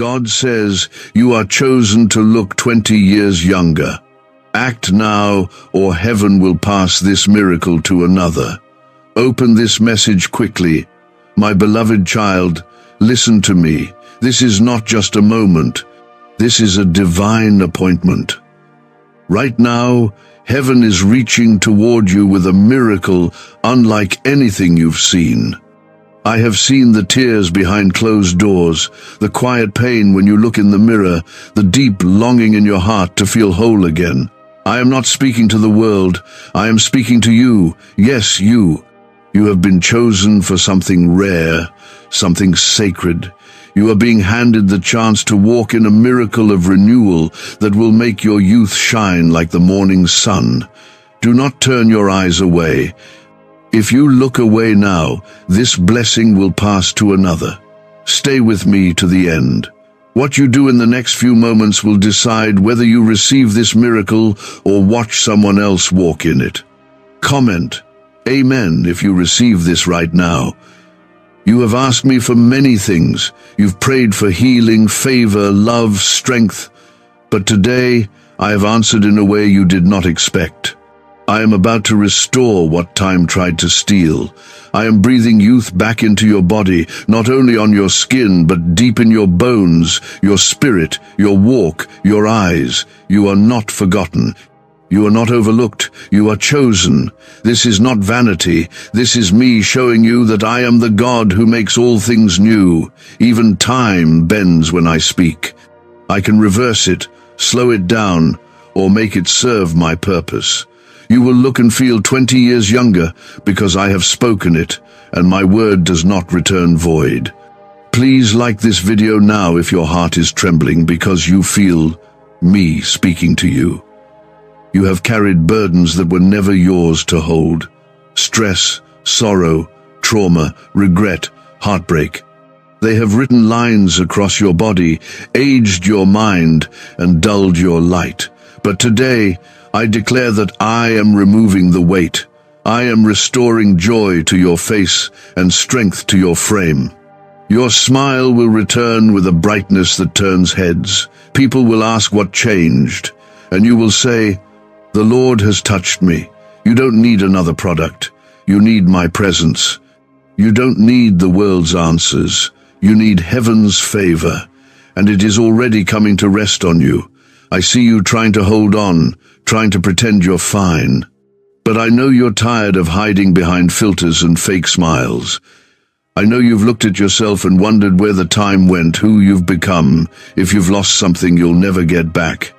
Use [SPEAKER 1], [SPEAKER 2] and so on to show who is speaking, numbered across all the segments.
[SPEAKER 1] God says you are chosen to look 20 years younger. Act now, or heaven will pass this miracle to another. Open this message quickly. My beloved child, listen to me. This is not just a moment. This is a divine appointment. Right now, heaven is reaching toward you with a miracle unlike anything you've seen. I have seen the tears behind closed doors, the quiet pain when you look in the mirror, the deep longing in your heart to feel whole again. I am not speaking to the world. I am speaking to you. Yes, you. You have been chosen for something rare, something sacred. You are being handed the chance to walk in a miracle of renewal that will make your youth shine like the morning sun. Do not turn your eyes away. If you look away now, this blessing will pass to another. Stay with me to the end. What you do in the next few moments will decide whether you receive this miracle or watch someone else walk in it. Comment, Amen, if you receive this right now. You have asked me for many things. You've prayed for healing, favor, love, strength. But today, I have answered in a way you did not expect. I am about to restore what time tried to steal. I am breathing youth back into your body, not only on your skin, but deep in your bones, your spirit, your walk, your eyes. You are not forgotten. You are not overlooked. You are chosen. This is not vanity. This is me showing you that I am the God who makes all things new. Even time bends when I speak. I can reverse it, slow it down, or make it serve my purpose. You will look and feel 20 years younger because I have spoken it, and my word does not return void. Please like this video now if your heart is trembling because you feel me speaking to you. You have carried burdens that were never yours to hold. Stress, sorrow, trauma, regret, heartbreak. They have written lines across your body, aged your mind, and dulled your light. But today, I declare that I am removing the weight. I am restoring joy to your face and strength to your frame. Your smile will return with a brightness that turns heads. People will ask what changed, and you will say, "The Lord has touched me." You don't need another product. You need my presence. You don't need the world's answers. You need heaven's favor, and it is already coming to rest on you. I see you trying to hold on, trying to pretend you're fine. But I know you're tired of hiding behind filters and fake smiles. I know you've looked at yourself and wondered where the time went, who you've become. If you've lost something you'll never get back.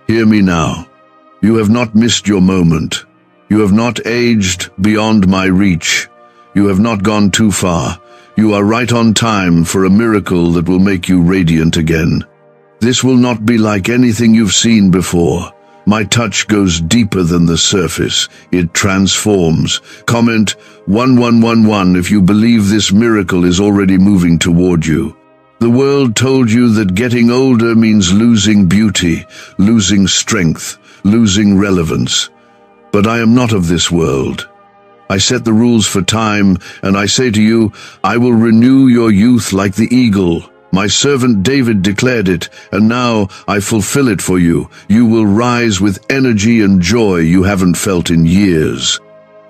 [SPEAKER 1] Hear me now. You have not missed your moment. You have not aged beyond my reach. You have not gone too far. You are right on time for a miracle that will make you radiant again. This will not be like anything you've seen before. My touch goes deeper than the surface. It transforms. Comment 1111 if you believe this miracle is already moving toward you. The world told you that getting older means losing beauty, losing strength, losing relevance. But I am not of this world. I set the rules for time, and I say to you, I will renew your youth like the eagle. My servant David declared it, and now I fulfill it for you. You will rise with energy and joy you haven't felt in years.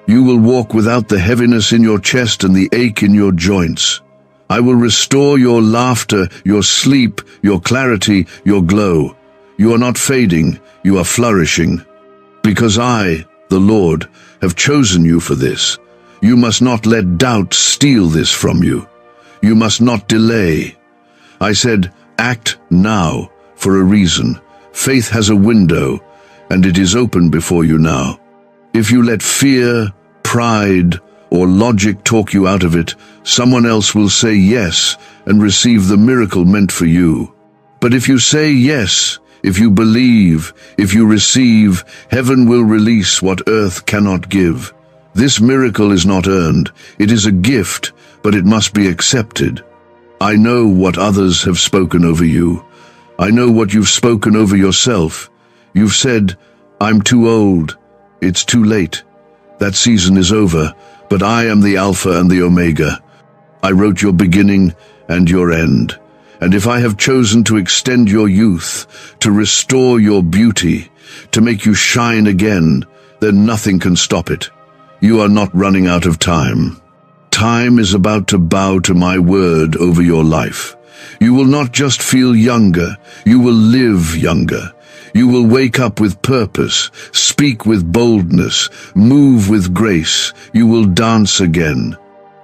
[SPEAKER 1] You will walk without the heaviness in your chest and the ache in your joints. I will restore your laughter, your sleep, your clarity, your glow. You are not fading, you are flourishing. Because I, the Lord, have chosen you for this. You must not let doubt steal this from you. You must not delay. I said, act now, for a reason. Faith has a window, and it is open before you now. If you let fear, pride, or logic talk you out of it, someone else will say yes and receive the miracle meant for you. But if you say yes, if you believe, if you receive, heaven will release what earth cannot give. This miracle is not earned. It is a gift, but it must be accepted. I know what others have spoken over you. I know what you've spoken over yourself. You've said, I'm too old. It's too late. That season is over, but I am the Alpha and the Omega. I wrote your beginning and your end. And if I have chosen to extend your youth, to restore your beauty, to make you shine again, then nothing can stop it. You are not running out of time. Time is about to bow to my word over your life. You will not just feel younger, you will live younger. You will wake up with purpose, speak with boldness, move with grace. You will dance again.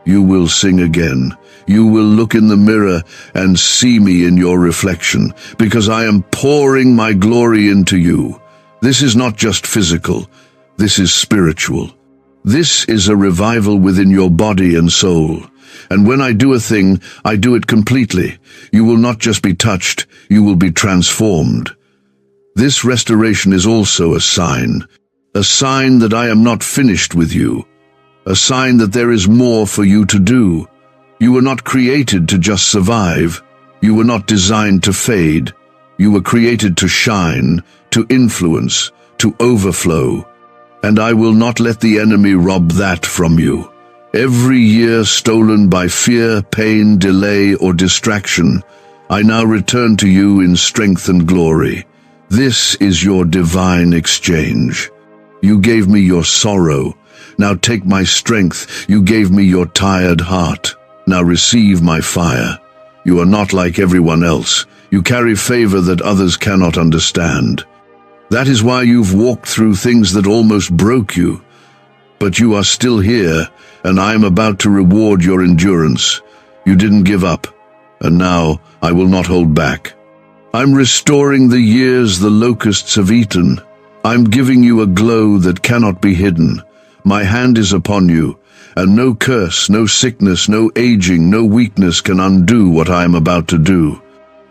[SPEAKER 1] You will sing again. You will look in the mirror and see me in your reflection, because I am pouring my glory into you. This is not just physical, this is spiritual. This is a revival within your body and soul. And when I do a thing, I do it completely. You will not just be touched, you will be transformed. This restoration is also a sign that I am not finished with you, a sign that there is more for you to do. You were not created to just survive. You were not designed to fade. You were created to shine, to influence, to overflow. And I will not let the enemy rob that from you. Every year stolen by fear, pain, delay, or distraction, I now return to you in strength and glory. This is your divine exchange. You gave me your sorrow. Now take my strength. You gave me your tired heart. Now receive my fire. You are not like everyone else. You carry favor that others cannot understand. That is why you've walked through things that almost broke you. But you are still here, and I am about to reward your endurance. You didn't give up, and now I will not hold back. I'm restoring the years the locusts have eaten. I'm giving you a glow that cannot be hidden. My hand is upon you, and no curse, no sickness, no aging, no weakness can undo what I am about to do.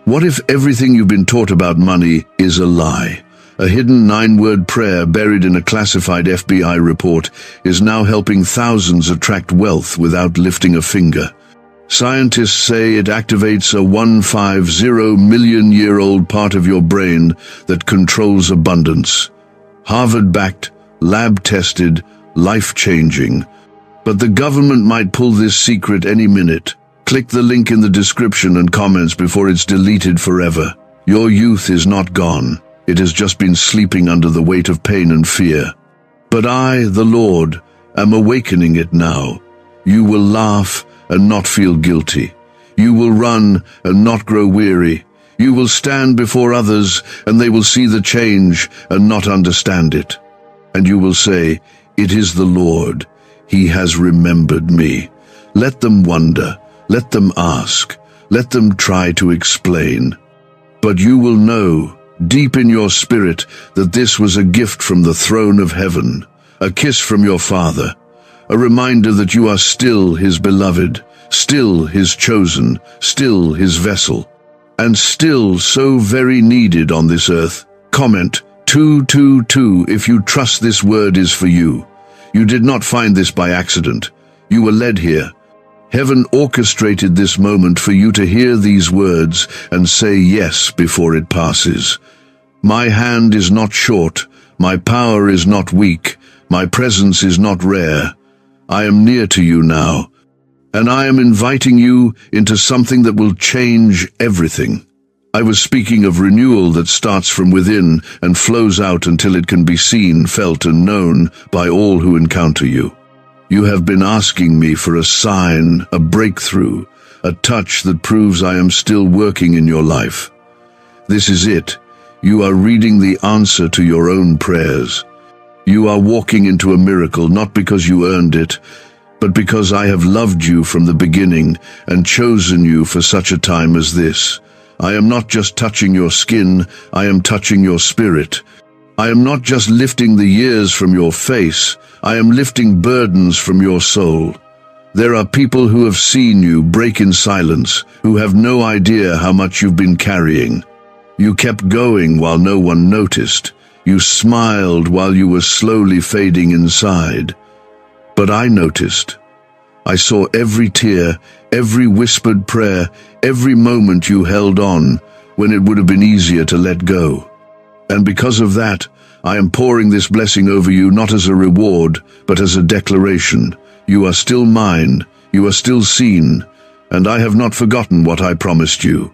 [SPEAKER 1] What if everything you've been taught about money is a lie? A hidden 9-word prayer buried in a classified FBI report is now helping thousands attract wealth without lifting a finger. Scientists say it activates a 150-million-year-old part of your brain that controls abundance. Harvard-backed, lab-tested, life-changing. But the government might pull this secret any minute. Click the link in the description and comments before it's deleted forever. Your youth is not gone. It has just been sleeping under the weight of pain and fear. But I, the Lord, am awakening it now. You will laugh and not feel guilty. You will run and not grow weary. You will stand before others and they will see the change and not understand it. And you will say, "It is the Lord. He has remembered me." Let them wonder. Let them ask. Let them try to explain. But you will know, deep in your spirit, that this was a gift from the throne of heaven, a kiss from your Father, a reminder that you are still His beloved, still His chosen, still His vessel, and still so very needed on this earth. Comment 222 if you trust this word is for you. You did not find this by accident. You were led here. Heaven orchestrated this moment for you to hear these words and say yes before it passes. My hand is not short, my power is not weak, my presence is not rare. I am near to you now, and I am inviting you into something that will change everything. I was speaking of renewal that starts from within and flows out until it can be seen, felt, and known by all who encounter you. You have been asking me for a sign, a breakthrough, a touch that proves I am still working in your life. This is it. You are reading the answer to your own prayers. You are walking into a miracle not because you earned it, but because I have loved you from the beginning and chosen you for such a time as this. I am not just touching your skin, I am touching your spirit. I am not just lifting the years from your face, I am lifting burdens from your soul. There are people who have seen you break in silence, who have no idea how much you've been carrying. You kept going while no one noticed. You smiled while you were slowly fading inside. But I noticed. I saw every tear, every whispered prayer, every moment you held on when it would have been easier to let go. And because of that, I am pouring this blessing over you not as a reward, but as a declaration. You are still mine, you are still seen, and I have not forgotten what I promised you.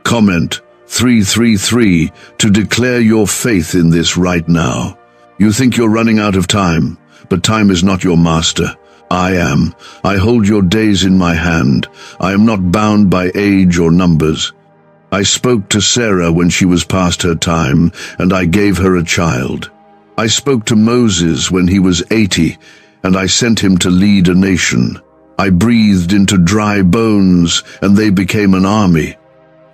[SPEAKER 1] Comment 333 to declare your faith in this right now. You think you're running out of time, but time is not your master. I am. I hold your days in my hand. I am not bound by age or numbers. I spoke to Sarah when she was past her time, and I gave her a child. I spoke to Moses when he was 80, and I sent him to lead a nation. I breathed into dry bones, and they became an army.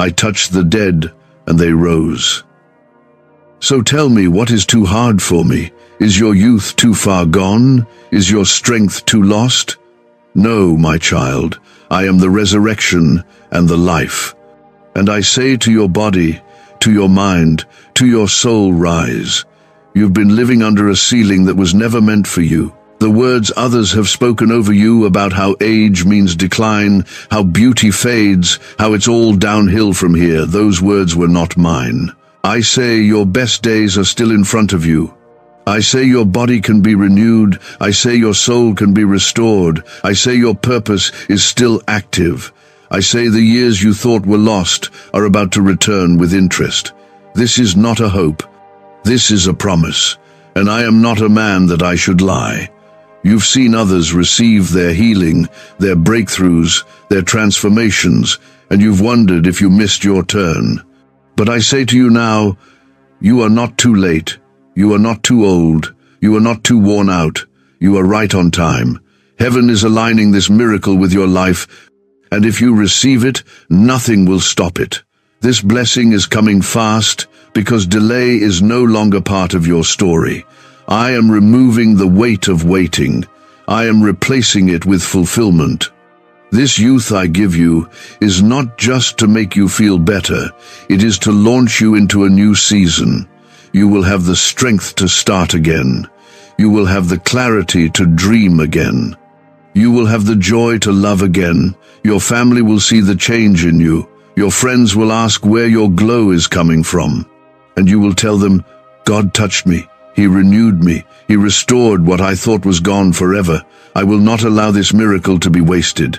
[SPEAKER 1] I touched the dead, and they rose. So tell me, what is too hard for me? Is your youth too far gone? Is your strength too lost? No, my child, I am the resurrection and the life. And I say to your body, to your mind, to your soul, rise. You've been living under a ceiling that was never meant for you. The words others have spoken over you about how age means decline, how beauty fades, how it's all downhill from here, those words were not mine. I say your best days are still in front of you. I say your body can be renewed. I say your soul can be restored. I say your purpose is still active. I say the years you thought were lost are about to return with interest. This is not a hope. This is a promise. And I am not a man that I should lie. You've seen others receive their healing, their breakthroughs, their transformations, and you've wondered if you missed your turn. But I say to you now, you are not too late. You are not too old. You are not too worn out. You are right on time. Heaven is aligning this miracle with your life, and if you receive it, nothing will stop it. This blessing is coming fast because delay is no longer part of your story. I am removing the weight of waiting. I am replacing it with fulfillment. This youth I give you is not just to make you feel better. It is to launch you into a new season. You will have the strength to start again. You will have the clarity to dream again. You will have the joy to love again. Your family will see the change in you. Your friends will ask where your glow is coming from. And you will tell them, God touched me. He renewed me. He restored what I thought was gone forever. I will not allow this miracle to be wasted.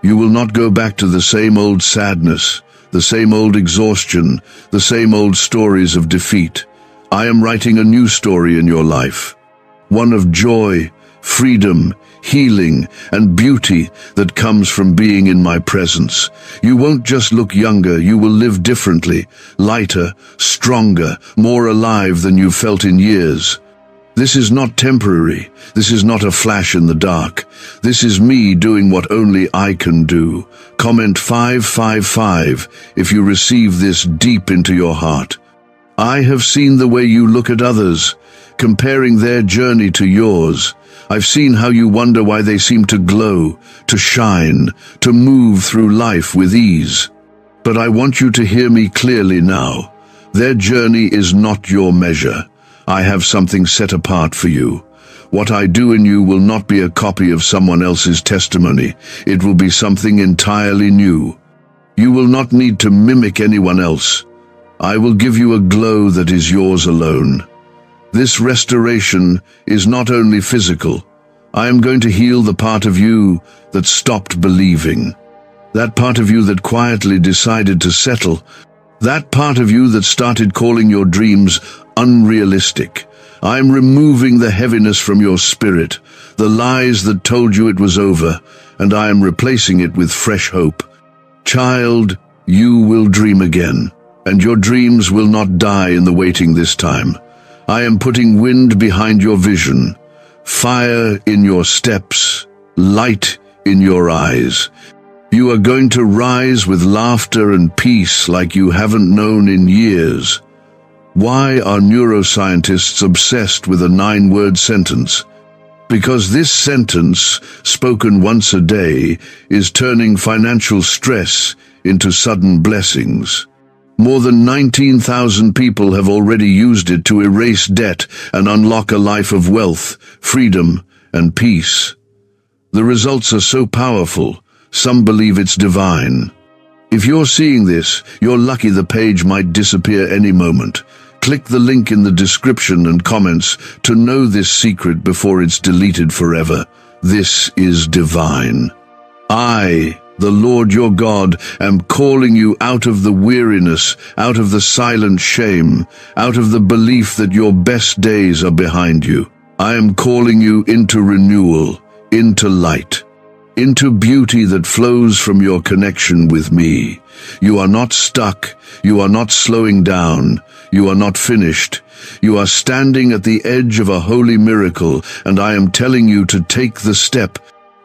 [SPEAKER 1] You will not go back to the same old sadness, the same old exhaustion, the same old stories of defeat. I am writing a new story in your life. One of joy, freedom, healing, and beauty that comes from being in my presence. You won't just look younger, you will live differently, lighter, stronger, more alive than you've felt in years. This is not temporary. This is not a flash in the dark. This is me doing what only I can do. Comment 555 if you receive this deep into your heart. I have seen the way you look at others, comparing their journey to yours. I've seen how you wonder why they seem to glow, to shine, to move through life with ease. But I want you to hear me clearly now. Their journey is not your measure. I have something set apart for you. What I do in you will not be a copy of someone else's testimony. It will be something entirely new. You will not need to mimic anyone else. I will give you a glow that is yours alone. This restoration is not only physical. I am going to heal the part of you that stopped believing. That part of you that quietly decided to settle. That part of you that started calling your dreams unrealistic. I am removing the heaviness from your spirit, the lies that told you it was over, and I am replacing it with fresh hope. Child, you will dream again, and your dreams will not die in the waiting this time. I am putting wind behind your vision, fire in your steps, light in your eyes. You are going to rise with laughter and peace like you haven't known in years. Why are neuroscientists obsessed with a 9-word sentence? Because this sentence, spoken once a day, is turning financial stress into sudden blessings. More than 19,000 people have already used it to erase debt and unlock a life of wealth, freedom, and peace. The results are so powerful, some believe it's divine. If you're seeing this, you're lucky the page might disappear any moment. Click the link in the description and comments to know this secret before it's deleted forever. This is divine. I The Lord your God am calling you out of the weariness, out of the silent shame, out of the belief that your best days are behind you. I am calling you into renewal, into light, into beauty that flows from your connection with me. You are not stuck, you are not slowing down, you are not finished. You are standing at the edge of a holy miracle, and I am telling you to take the step.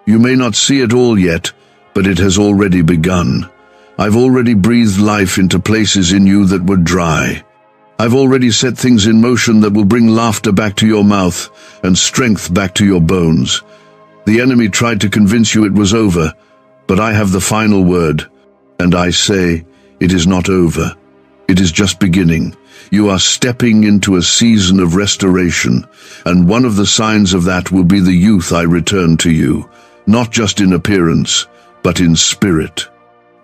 [SPEAKER 1] You may not see it all yet, but it has already begun. I've already breathed life into places in you that were dry. I've already set things in motion that will bring laughter back to your mouth and strength back to your bones. The enemy tried to convince you it was over, but I have the final word, and I say, it is not over. It is just beginning. You are stepping into a season of restoration, and one of the signs of that will be the youth I return to you, not just in appearance, but in spirit.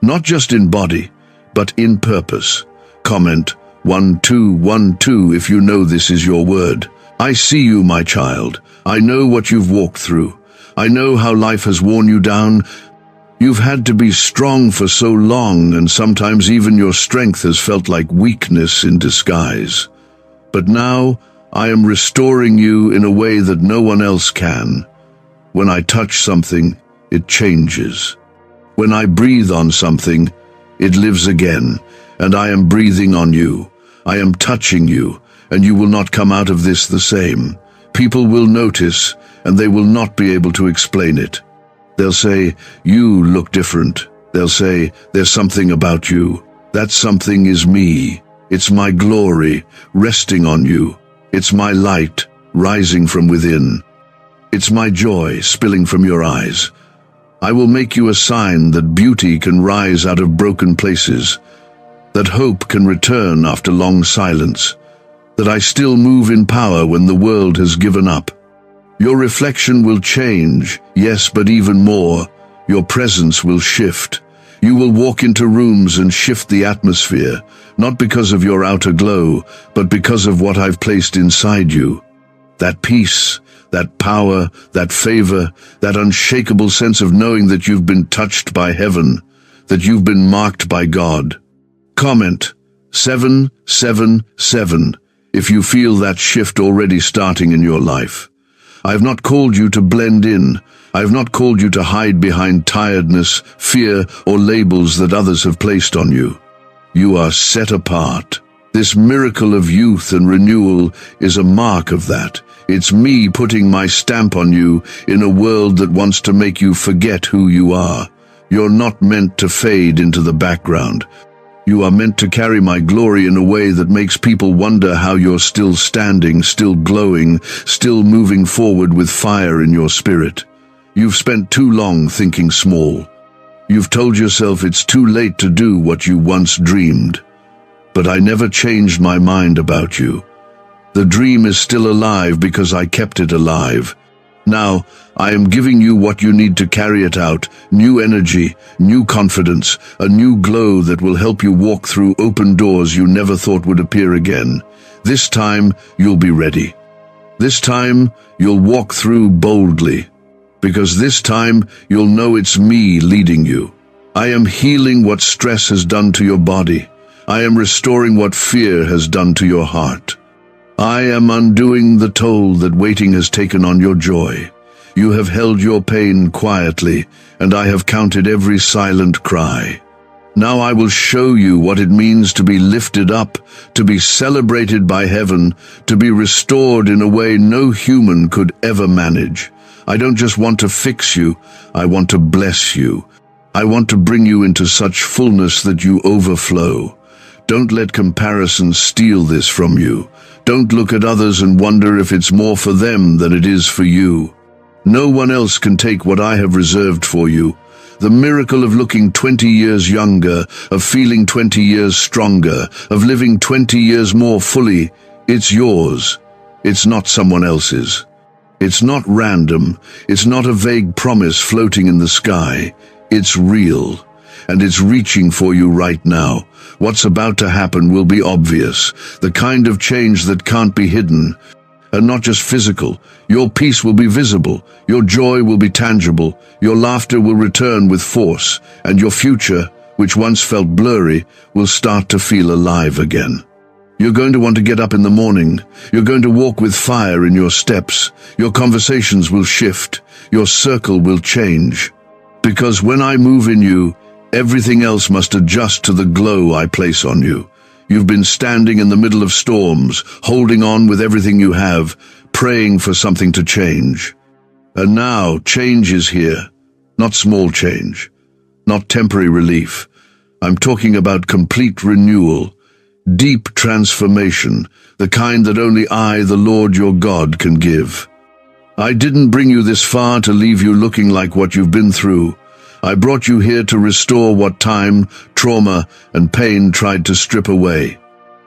[SPEAKER 1] Not just in body, but in purpose. Comment 1212 if you know this is your word. I see you, my child. I know what you've walked through. I know how life has worn you down. You've had to be strong for so long, and sometimes even your strength has felt like weakness in disguise. But now, I am restoring you in a way that no one else can. When I touch something, it changes. When I breathe on something, it lives again, and I am breathing on you. I am touching you, and you will not come out of this the same. People will notice, and they will not be able to explain it. They'll say, you look different. They'll say, there's something about you. That something is me. It's my glory, resting on you. It's my light, rising from within. It's my joy, spilling from your eyes. I will make you a sign that beauty can rise out of broken places, that hope can return after long silence, that I still move in power when the world has given up. Your reflection will change, yes, but even more, your presence will shift. You will walk into rooms and shift the atmosphere, not because of your outer glow, but because of what I've placed inside you. That peace, that power, that favor, that unshakable sense of knowing that you've been touched by heaven, that you've been marked by God. Comment 777 if you feel that shift already starting in your life. I have not called you to blend in. I have not called you to hide behind tiredness, fear, or labels that others have placed on you. You are set apart. This miracle of youth and renewal is a mark of that. It's me putting my stamp on you in a world that wants to make you forget who you are. You're not meant to fade into the background. You are meant to carry my glory in a way that makes people wonder how you're still standing, still glowing, still moving forward with fire in your spirit. You've spent too long thinking small. You've told yourself it's too late to do what you once dreamed. But I never changed my mind about you. The dream is still alive because I kept it alive. Now, I am giving you what you need to carry it out, new energy, new confidence, a new glow that will help you walk through open doors you never thought would appear again. This time, you'll be ready. This time, you'll walk through boldly, because this time, you'll know it's me leading you. I am healing what stress has done to your body. I am restoring what fear has done to your heart. I am undoing the toll that waiting has taken on your joy. You have held your pain quietly, and I have counted every silent cry. Now I will show you what it means to be lifted up, to be celebrated by heaven, to be restored in a way no human could ever manage. I don't just want to fix you, I want to bless you. I want to bring you into such fullness that you overflow. Don't let comparison steal this from you. Don't look at others and wonder if it's more for them than it is for you. No one else can take what I have reserved for you. The miracle of looking 20 years younger, of feeling 20 years stronger, of living 20 years more fully, it's yours. It's not someone else's. It's not random. It's not a vague promise floating in the sky. It's real. And it's reaching for you right now. What's about to happen will be obvious, the kind of change that can't be hidden. And not just physical. Your peace will be visible, your joy will be tangible, your laughter will return with force, and your future, which once felt blurry, will start to feel alive again. You're going to want to get up in the morning. You're going to walk with fire in your steps. Your conversations will shift. Your circle will change. Because when I move in you, everything else must adjust to the glow I place on you. You've been standing in the middle of storms, holding on with everything you have, praying for something to change. And now change is here. Not small change. Not temporary relief. I'm talking about complete renewal. Deep transformation, the kind that only I, the Lord your God, can give. I didn't bring you this far to leave you looking like what you've been through. I brought you here to restore what time, trauma, and pain tried to strip away.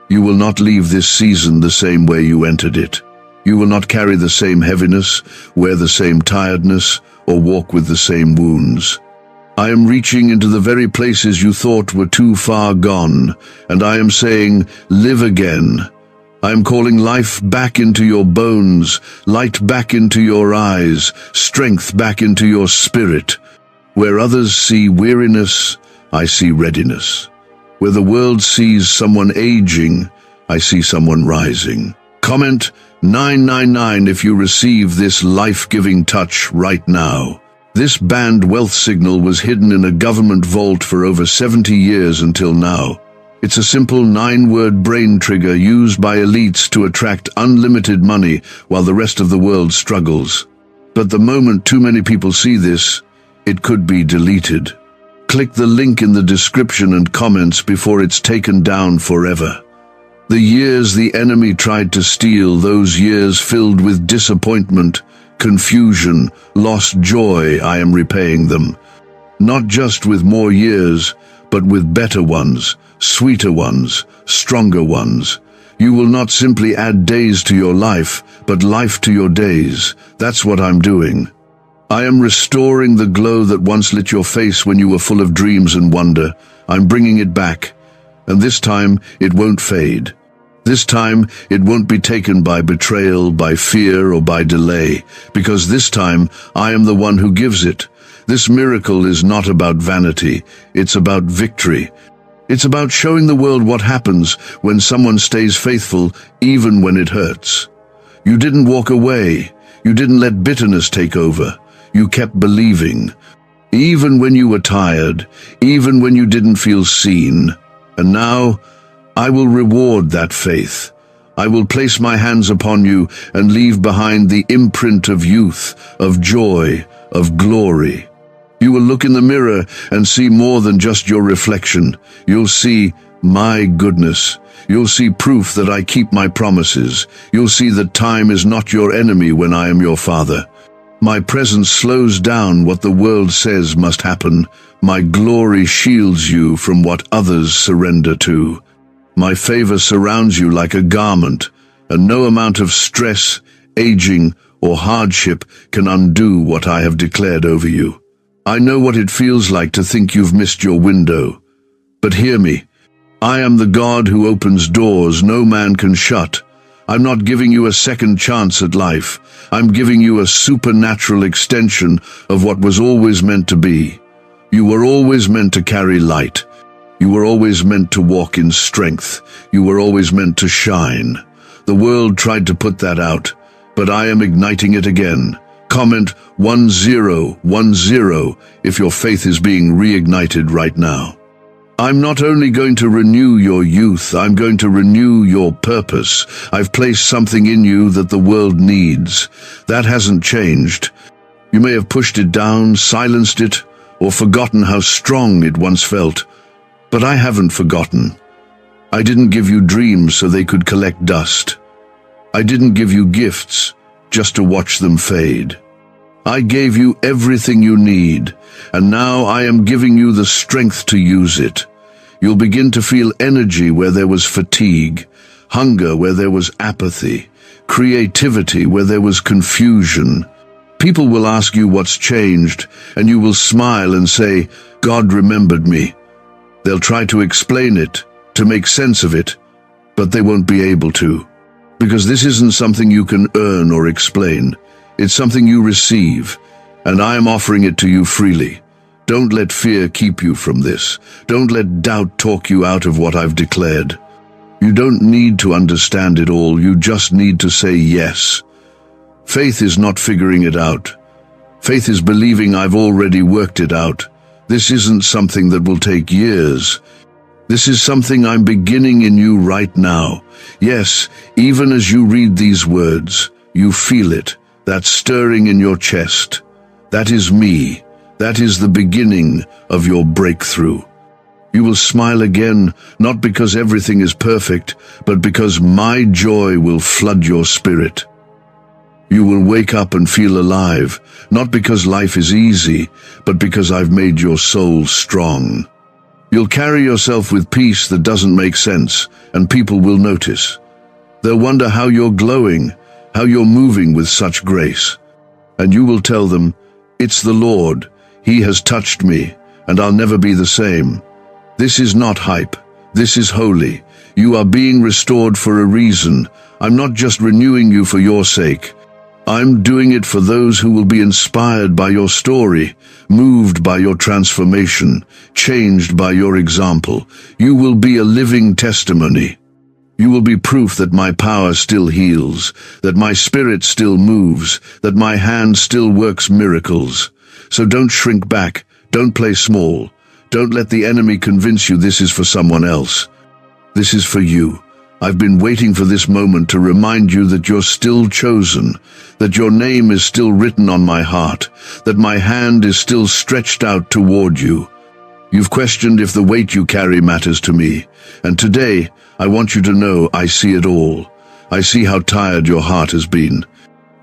[SPEAKER 1] You will not leave this season the same way you entered it. You will not carry the same heaviness, wear the same tiredness, or walk with the same wounds. I am reaching into the very places you thought were too far gone, and I am saying, live again. I am calling life back into your bones, light back into your eyes, strength back into your spirit. Where others see weariness, I see readiness. Where the world sees someone aging, I see someone rising. Comment 999 if you receive this life-giving touch right now. This banned wealth signal was hidden in a government vault for over 70 years until now. It's a simple 9-word brain trigger used by elites to attract unlimited money while the rest of the world struggles. But the moment too many people see this, it could be deleted. Click the link in the description and comments before it's taken down forever. The years the enemy tried to steal, those years filled with disappointment, confusion, lost joy, I am repaying them. Not just with more years, but with better ones, sweeter ones, stronger ones. You will not simply add days to your life, but life to your days. That's what I'm doing. I am restoring the glow that once lit your face when you were full of dreams and wonder. I'm bringing it back. And this time, it won't fade. This time, it won't be taken by betrayal, by fear, or by delay, because this time, I am the one who gives it. This miracle is not about vanity, it's about victory. It's about showing the world what happens when someone stays faithful, even when it hurts. You didn't walk away. You didn't let bitterness take over. You kept believing, even when you were tired, even when you didn't feel seen. And now, I will reward that faith. I will place my hands upon you and leave behind the imprint of youth, of joy, of glory. You will look in the mirror and see more than just your reflection. You'll see my goodness. You'll see proof that I keep my promises. You'll see that time is not your enemy when I am your Father. My presence slows down what the world says must happen. My glory shields you from what others surrender to. My favor surrounds you like a garment, and no amount of stress, aging, or hardship can undo what I have declared over you. I know what it feels like to think you've missed your window. But hear me. I am the God who opens doors no man can shut. I'm not giving you a second chance at life. I'm giving you a supernatural extension of what was always meant to be. You were always meant to carry light. You were always meant to walk in strength. You were always meant to shine. The world tried to put that out, but I am igniting it again. Comment 1010 if your faith is being reignited right now. I'm not only going to renew your youth, I'm going to renew your purpose. I've placed something in you that the world needs. That hasn't changed. You may have pushed it down, silenced it, or forgotten how strong it once felt. But I haven't forgotten. I didn't give you dreams so they could collect dust. I didn't give you gifts just to watch them fade. I gave you everything you need, and now I am giving you the strength to use it. You'll begin to feel energy where there was fatigue, hunger where there was apathy, creativity where there was confusion. People will ask you what's changed, and you will smile and say, God remembered me. They'll try to explain it, to make sense of it, but they won't be able to. Because this isn't something you can earn or explain. It's something you receive, and I am offering it to you freely. Don't let fear keep you from this. Don't let doubt talk you out of what I've declared. You don't need to understand it all, you just need to say yes. Faith is not figuring it out. Faith is believing I've already worked it out. This isn't something that will take years. This is something I'm beginning in you right now. Yes, even as you read these words, you feel it, that stirring in your chest. That is me. That is the beginning of your breakthrough. You will smile again, not because everything is perfect, but because my joy will flood your spirit. You will wake up and feel alive, not because life is easy, but because I've made your soul strong. You'll carry yourself with peace that doesn't make sense, and people will notice. They'll wonder how you're glowing, how you're moving with such grace. And you will tell them, it's the Lord, He has touched me, and I'll never be the same. This is not hype, this is holy. You are being restored for a reason. I'm not just renewing you for your sake. I'm doing it for those who will be inspired by your story, moved by your transformation, changed by your example. You will be a living testimony. You will be proof that my power still heals, that my spirit still moves, that my hand still works miracles. So don't shrink back, don't play small. Don't let the enemy convince you this is for someone else. This is for you. I've been waiting for this moment to remind you that you're still chosen, that your name is still written on my heart, that my hand is still stretched out toward you. You've questioned if the weight you carry matters to me, and today I want you to know I see it all. I see how tired your heart has been.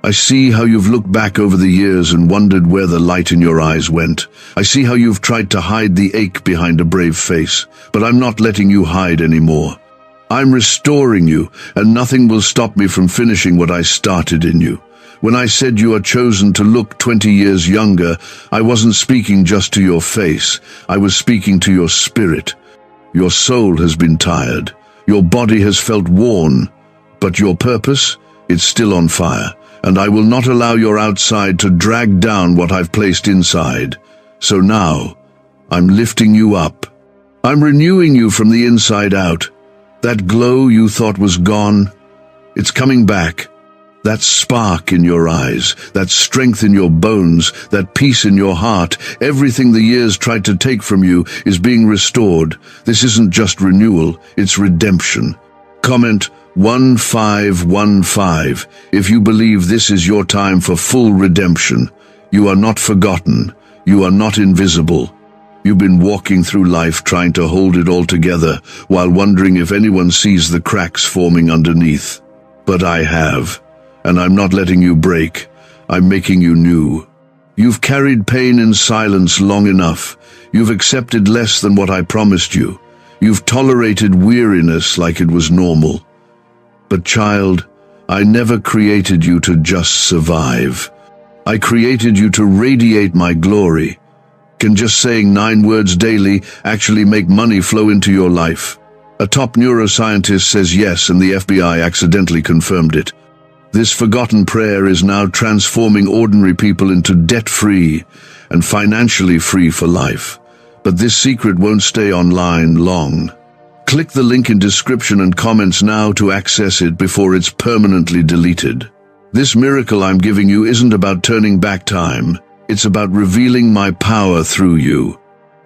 [SPEAKER 1] I see how you've looked back over the years and wondered where the light in your eyes went. I see how you've tried to hide the ache behind a brave face, but I'm not letting you hide anymore. I'm restoring you, and nothing will stop me from finishing what I started in you. When I said you are chosen to look 20 years younger, I wasn't speaking just to your face. I was speaking to your spirit. Your soul has been tired. Your body has felt worn. But your purpose? It's still on fire. And I will not allow your outside to drag down what I've placed inside. So now, I'm lifting you up. I'm renewing you from the inside out. That glow you thought was gone, it's coming back. That spark in your eyes, that strength in your bones, that peace in your heart, everything the years tried to take from you is being restored. This isn't just renewal, it's redemption. Comment 1515 if you believe this is your time for full redemption. You are not forgotten. You are not invisible. You've been walking through life trying to hold it all together while wondering if anyone sees the cracks forming underneath. But I have, and I'm not letting you break. I'm making you new. You've carried pain in silence long enough. You've accepted less than what I promised you. You've tolerated weariness like it was normal. But child, I never created you to just survive. I created you to radiate my glory. Can just saying 9 words daily actually make money flow into your life? A top neuroscientist says yes, and the FBI accidentally confirmed it. This forgotten prayer is now transforming ordinary people into debt-free and financially free for life. But this secret won't stay online long. Click the link in description and comments now to access it before it's permanently deleted. This miracle I'm giving you isn't about turning back time. It's about revealing my power through you.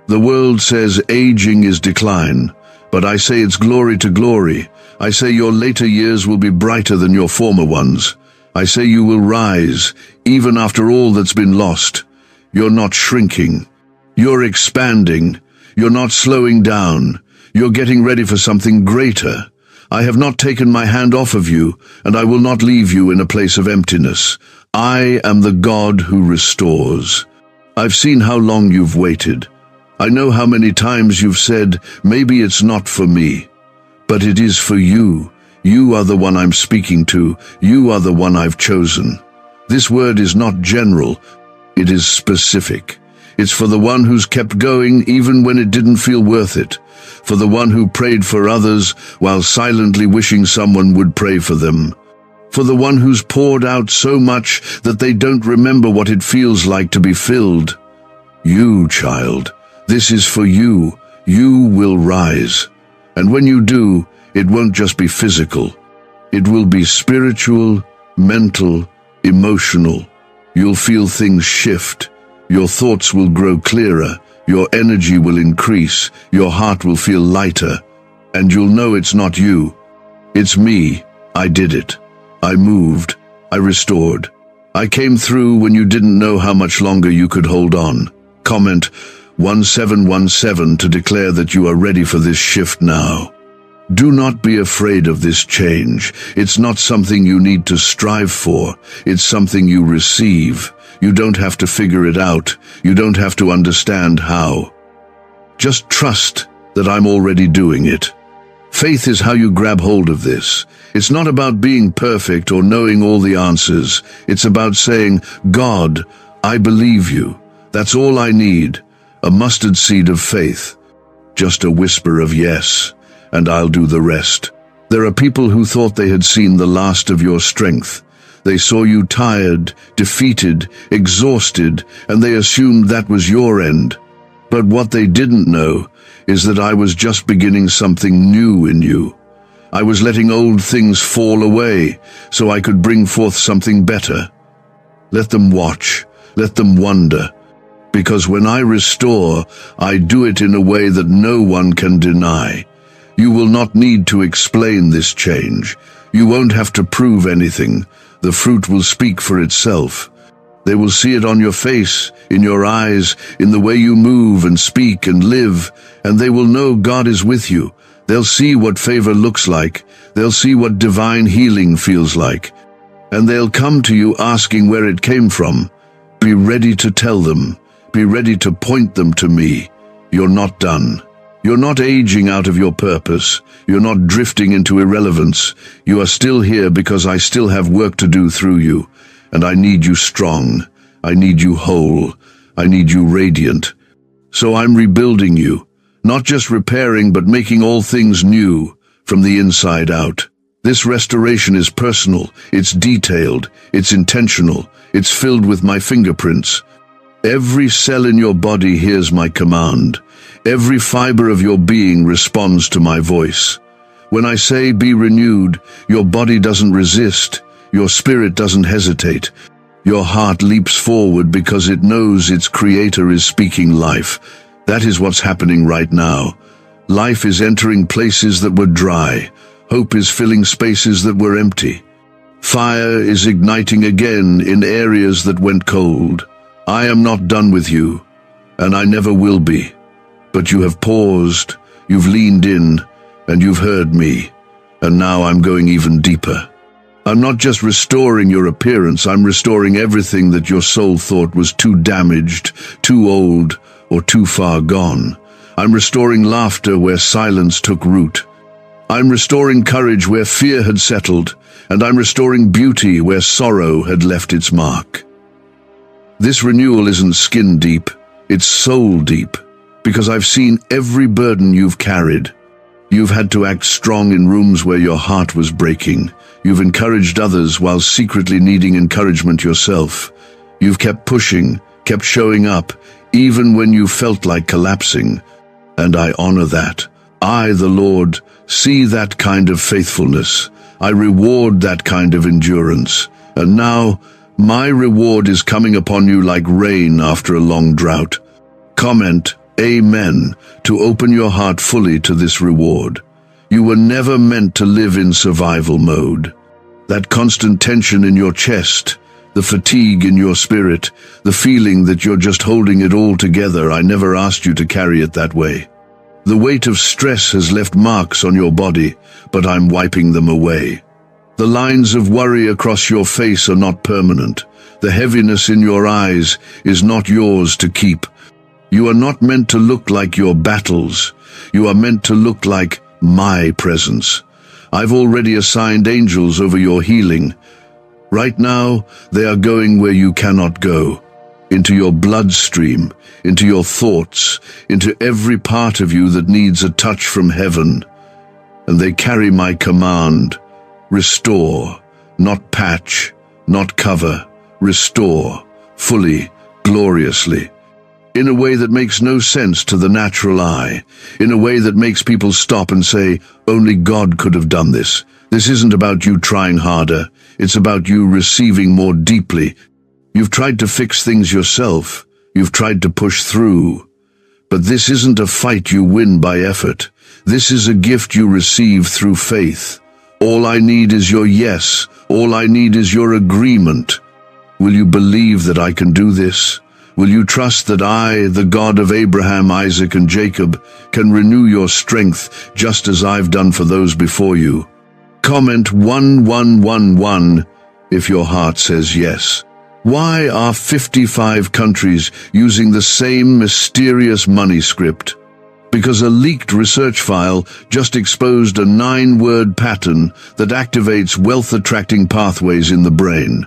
[SPEAKER 1] The world says aging is decline, but I say it's glory to glory. I say your later years will be brighter than your former ones. I say you will rise, even after all that's been lost. You're not shrinking. You're expanding. You're not slowing down. You're getting ready for something greater. I have not taken my hand off of you, and I will not leave you in a place of emptiness. I am the God who restores. I've seen how long you've waited. I know how many times you've said, maybe it's not for me. But it is for you. You are the one I'm speaking to. You are the one I've chosen. This word is not general. It is specific. It's for the one who's kept going even when it didn't feel worth it. For the one who prayed for others while silently wishing someone would pray for them. For the one who's poured out so much that they don't remember what it feels like to be filled. You, child, this is for you. You will rise. And when you do, it won't just be physical. It will be spiritual, mental, emotional. You'll feel things shift. Your thoughts will grow clearer. Your energy will increase. Your heart will feel lighter. And you'll know it's not you. It's me. I did it. I moved. I restored. I came through when you didn't know how much longer you could hold on. Comment 1717 to declare that you are ready for this shift now. Do not be afraid of this change. It's not something you need to strive for. It's something you receive. You don't have to figure it out. You don't have to understand how. Just trust that I'm already doing it. Faith is how you grab hold of this. It's not about being perfect or knowing all the answers. It's about saying, God, I believe you. That's all I need. A mustard seed of faith. Just a whisper of yes, and I'll do the rest. There are people who thought they had seen the last of your strength. They saw you tired, defeated, exhausted, and they assumed that was your end. But what they didn't know is that I was just beginning something new in you. I was letting old things fall away so I could bring forth something better. Let them watch, let them wonder, because when I restore, I do it in a way that no one can deny. You will not need to explain this change. You won't have to prove anything. The fruit will speak for itself. They will see it on your face, in your eyes, in the way you move and speak and live, and they will know God is with you. They'll see what favor looks like. They'll see what divine healing feels like. And they'll come to you asking where it came from. Be ready to tell them. Be ready to point them to me. You're not done. You're not aging out of your purpose. You're not drifting into irrelevance. You are still here because I still have work to do through you. And I need you strong. I need you whole. I need you radiant. So I'm rebuilding you. Not just repairing, but making all things new from the inside out. This restoration is personal. It's detailed. It's intentional. It's filled with my fingerprints. Every cell in your body hears my command. Every fiber of your being responds to my voice. When I say be renewed, your body doesn't resist. Your spirit doesn't hesitate. Your heart leaps forward because it knows its creator is speaking life. That is what's happening right now. Life is entering places that were dry. Hope is filling spaces that were empty. Fire is igniting again in areas that went cold. I am not done with you, and I never will be. But you have paused, you've leaned in, and you've heard me. And now I'm going even deeper. I'm not just restoring your appearance, I'm restoring everything that your soul thought was too damaged, too old, or too far gone. I'm restoring laughter where silence took root. I'm restoring courage where fear had settled, and I'm restoring beauty where sorrow had left its mark. This renewal isn't skin deep, it's soul deep, because I've seen every burden you've carried. You've had to act strong in rooms where your heart was breaking. You've encouraged others while secretly needing encouragement yourself. You've kept pushing, kept showing up, even when you felt like collapsing. And I honor that. I, the Lord, see that kind of faithfulness. I reward that kind of endurance. And now, my reward is coming upon you like rain after a long drought. Comment, Amen, to open your heart fully to this reward. You were never meant to live in survival mode. That constant tension in your chest, the fatigue in your spirit, the feeling that you're just holding it all together, I never asked you to carry it that way. The weight of stress has left marks on your body, but I'm wiping them away. The lines of worry across your face are not permanent. The heaviness in your eyes is not yours to keep. You are not meant to look like your battles. You are meant to look like my presence. I've already assigned angels over your healing. Right now, they are going where you cannot go, into your bloodstream, into your thoughts, into every part of you that needs a touch from heaven. And they carry my command, restore, not patch, not cover, restore, fully, gloriously. In a way that makes no sense to the natural eye, in a way that makes people stop and say, only God could have done this. This isn't about you trying harder, it's about you receiving more deeply. You've tried to fix things yourself, you've tried to push through. But this isn't a fight you win by effort. This is a gift you receive through faith. All I need is your yes, all I need is your agreement. Will you believe that I can do this? Will you trust that I, the God of Abraham, Isaac, and Jacob, can renew your strength just as I've done for those before you? Comment 1111 if your heart says yes. Why are 55 countries using the same mysterious money script? Because a leaked research file just exposed a 9-word pattern that activates wealth-attracting pathways in the brain.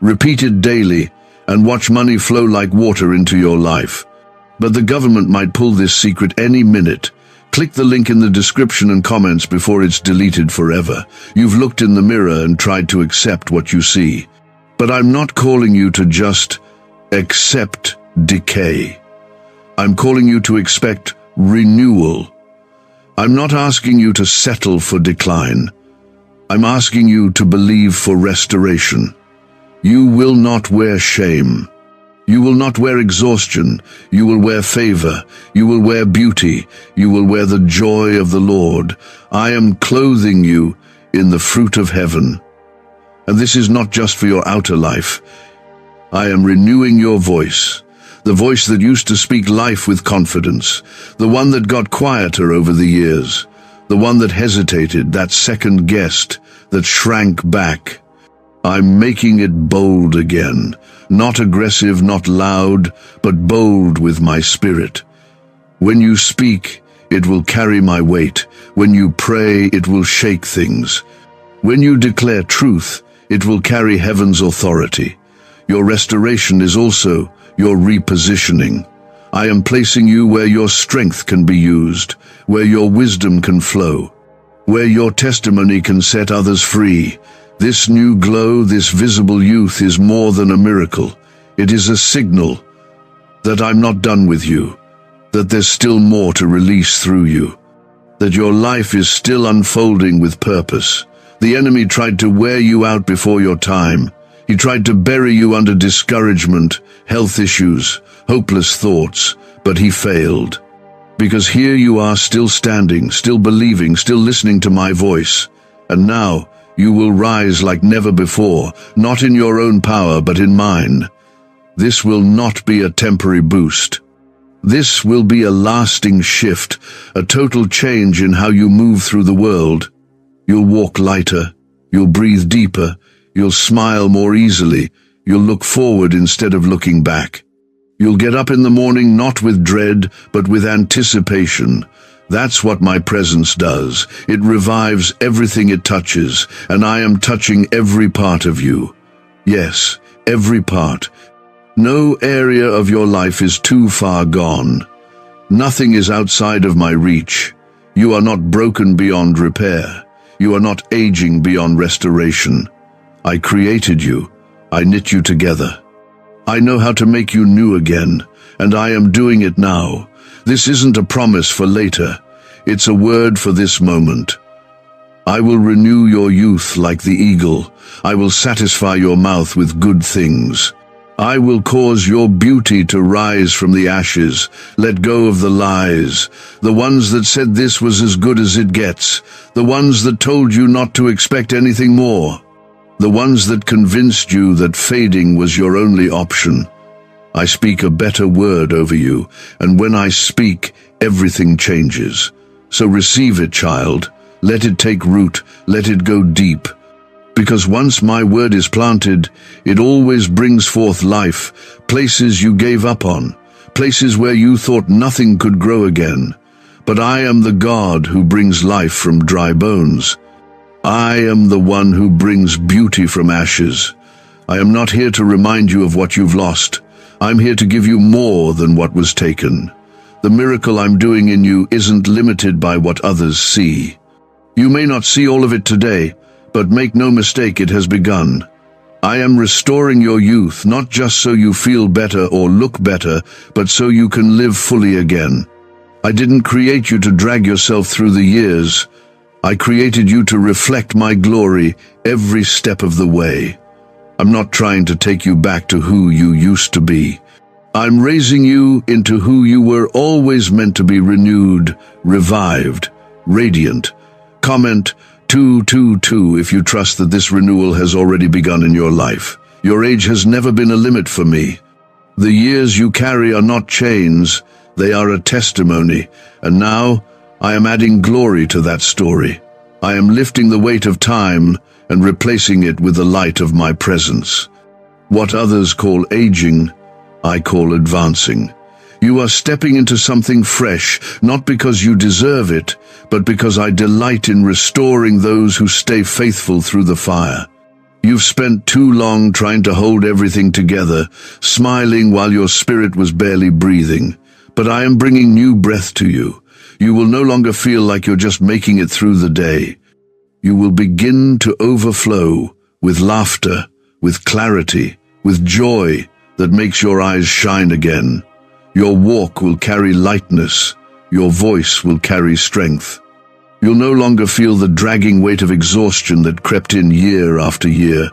[SPEAKER 1] Repeat it daily, and watch money flow like water into your life. But the government might pull this secret any minute. Click the link in the description and comments before it's deleted forever. You've looked in the mirror and tried to accept what you see. But I'm not calling you to just accept decay. I'm calling you to expect renewal. I'm not asking you to settle for decline. I'm asking you to believe for restoration. You will not wear shame. You will not wear exhaustion. You will wear favor. You will wear beauty. You will wear the joy of the Lord. I am clothing you in the fruit of heaven. And this is not just for your outer life. I am renewing your voice, the voice that used to speak life with confidence, the one that got quieter over the years, the one that hesitated, that second-guessed, that shrank back. I'm making it bold again, not aggressive, not loud, but bold with my spirit. When you speak, it will carry my weight. When you pray, it will shake things. When you declare truth, it will carry heaven's authority. Your restoration is also your repositioning. I am placing you where your strength can be used, where your wisdom can flow, where your testimony can set others free. This new glow, this visible youth is more than a miracle. It is a signal that I'm not done with you, that there's still more to release through you, that your life is still unfolding with purpose. The enemy tried to wear you out before your time. He tried to bury you under discouragement, health issues, hopeless thoughts, but he failed. Because here you are, still standing, still believing, still listening to my voice. And now, you will rise like never before, not in your own power, but in mine. This will not be a temporary boost. This will be a lasting shift, a total change in how you move through the world. You'll walk lighter, you'll breathe deeper, you'll smile more easily, you'll look forward instead of looking back. You'll get up in the morning not with dread, but with anticipation. That's what my presence does. It revives everything it touches, and I am touching every part of you. Yes, every part. No area of your life is too far gone. Nothing is outside of my reach. You are not broken beyond repair. You are not aging beyond restoration. I created you. I knit you together. I know how to make you new again, and I am doing it now. This isn't a promise for later. It's a word for this moment. I will renew your youth like the eagle. I will satisfy your mouth with good things. I will cause your beauty to rise from the ashes. Let go of the lies, the ones that said this was as good as it gets, the ones that told you not to expect anything more, the ones that convinced you that fading was your only option. I speak a better word over you, and when I speak, everything changes. So receive it, child. Let it take root. Let it go deep. Because once my word is planted, it always brings forth life, places you gave up on, places where you thought nothing could grow again. But I am the God who brings life from dry bones. I am the one who brings beauty from ashes. I am not here to remind you of what you've lost. I'm here to give you more than what was taken. The miracle I'm doing in you isn't limited by what others see. You may not see all of it today, But make no mistake, it has begun. I am restoring your youth, not just so you feel better or look better, but so you can live fully again. I didn't create you to drag yourself through the years. I created you to reflect my glory every step of the way. I'm not trying to take you back to who you used to be. I'm raising you into who you were always meant to be: renewed, revived, radiant. Comment 222 if you trust that this renewal has already begun in your life. Your age has never been a limit for me. The years you carry are not chains, they are a testimony, and now I am adding glory to that story. I am lifting the weight of time and replacing it with the light of my presence. What others call aging, I call advancing. You are stepping into something fresh, not because you deserve it, but because I delight in restoring those who stay faithful through the fire. You've spent too long trying to hold everything together, smiling while your spirit was barely breathing. But I am bringing new breath to you. You will no longer feel like you're just making it through the day. You will begin to overflow with laughter, with clarity, with joy that makes your eyes shine again. Your walk will carry lightness. Your voice will carry strength. You'll no longer feel the dragging weight of exhaustion that crept in year after year.